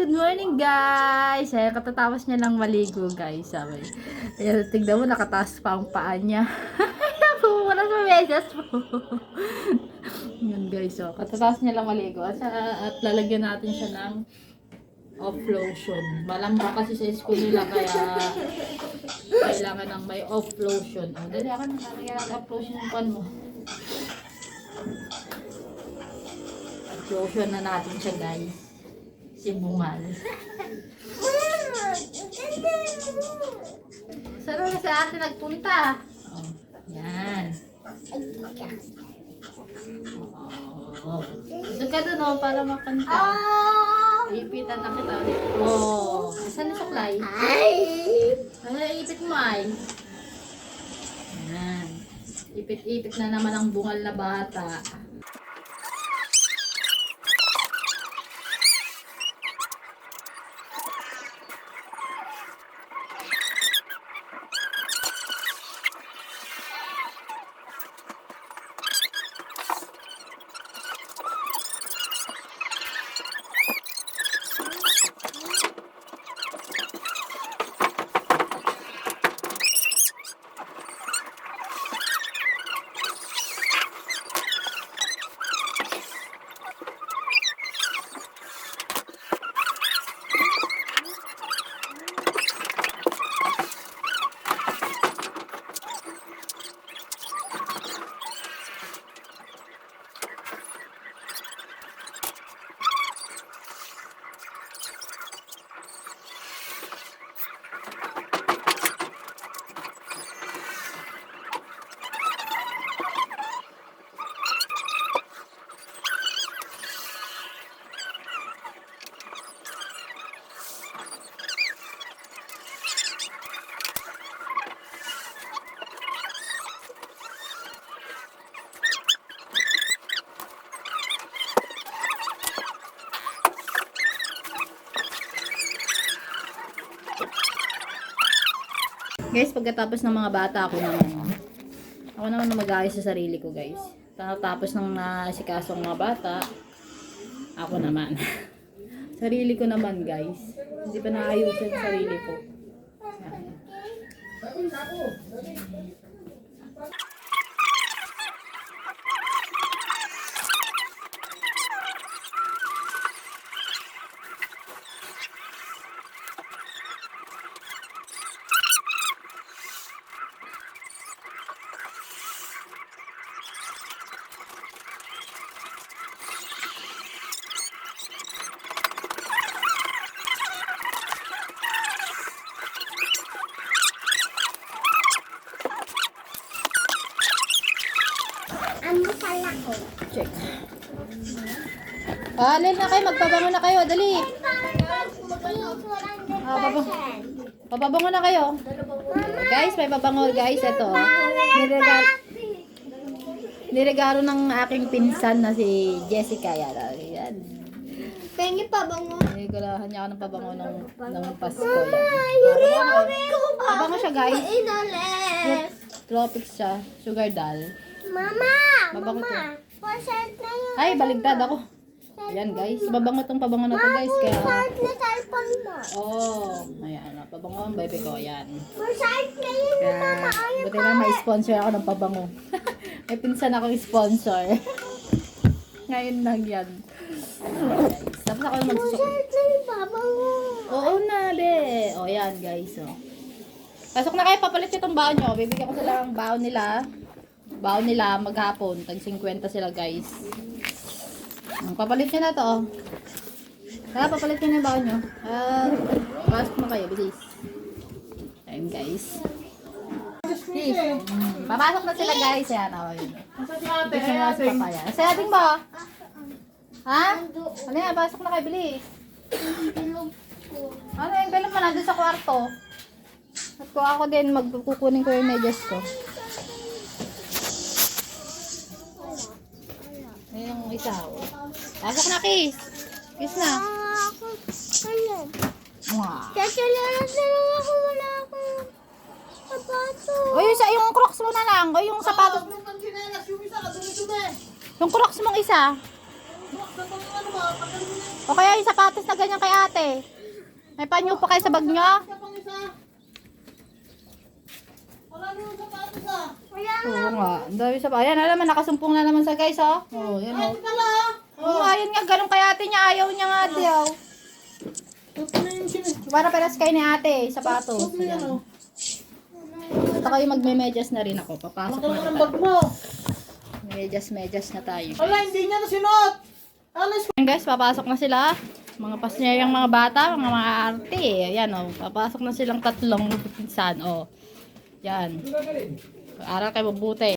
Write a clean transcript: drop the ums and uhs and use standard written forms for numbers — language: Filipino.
Good morning guys! Ayan, katatapos niya lang maligo guys. Sabi. Ayan, tignan mo, nakataas pa ang paa niya. Wala sa medyas po. Yun guys, so, katatapos niya lang maligo. At lalagyan natin siya ng off lotion. Malambot kasi sa school nila, kaya kailangan ng may off lotion. O, dali ako na lalagyan ng off lotion yung pan mo. Off lotion na natin siya guys. Si Bungal. Saan na si ate nagpunta? Oh, yan. Oh. Doon ka doon oh, para makanta. Ipitan na kita ulit. Oh. Saan na suklay? Ano ipit mo ay? Yan. Ipit-ipit na naman ang bungal na bata. Guys, pagkatapos ng mga bata, ako naman na mag-ayos sa sarili ko, guys. Tapos ng nasikasong mga bata, ako naman. Sarili ko naman, guys. Hindi pa naayusin sa sarili ko. Check. Alin na kayo, magpabango na kayo, dali. Papabango na kayo. Guys, may pabango guys, ito. Niregalo ng aking pinsan na si Jessica. Yan. Pengi pabango. Nirigalahan niya ako ng pabango ng Pasko. Yan. Pabango siya guys. Tropics siya. Sugar doll. Mama! Mabango to. Pasart na yun. Ay, baligtad ako. Ayan guys, mabango tong pabango na to guys. Kaya, Pasart na cellphone mo. ayan, pabango ang baby ko, ayan. Pasart na yun, Kaya, mama. Ayaw buti na may sponsor ako ng pabango. May pinsan akong sponsor. Ngayon lang yan. Ayan, guys. Tapos ako naman susok. Pasart na yung pabango. Oo na, be. O, ayan guys, Pasok na kayo, papalit itong baon nyo. Bibigyan ko sila ng baon nila. Baon nila maghapon. Tag 50 sila guys. Papalit nyo na to. Kaya papalit nyo na yung baon nyo. Pasok na kayo, bilis. Ayan guys. Papasok na sila guys. Ayan, yun. Bilis na si papaya. Sa ating ba? Ha? Ano yan? Pasok na kayo, bilis. Ano yung pala mo nandun sa kwarto? At ko ako din, magkukunin ko yung medyas ko. Ayun yung isa. Pasok na, Kiss. Kiss na. Ano? Mwah. Sasalaran na lang ako. Wala akong sapatos. O yung crocs mo na lang. O yung sapatos. Yung crocs mong isa. O kaya yung sapatos na ganyan kay ate. May panyo pa kayo sa bag nyo? Oo nga. Ang dami sa ayan, alam mo, nakasumpong na naman sa guys, oh. Oo, yan, oh. Oo, ayun nga, ganun kay ate niya. Ayaw niya nga, ate, oh. Para peras kayo ni ate, sapatos. Ayan. Ito kayo magme-medyas na rin ako. Papasok na Ang tayo. bag mo. Medyas na tayo. Wala, hindi niya na sinuot. Alis. Ayan guys, papasok na sila. Mga pasnyerang mga bata, mga arte. Ayan, oh. Papasok na silang tatlong pinsan, oh. Yan. Aral kayo mabuti.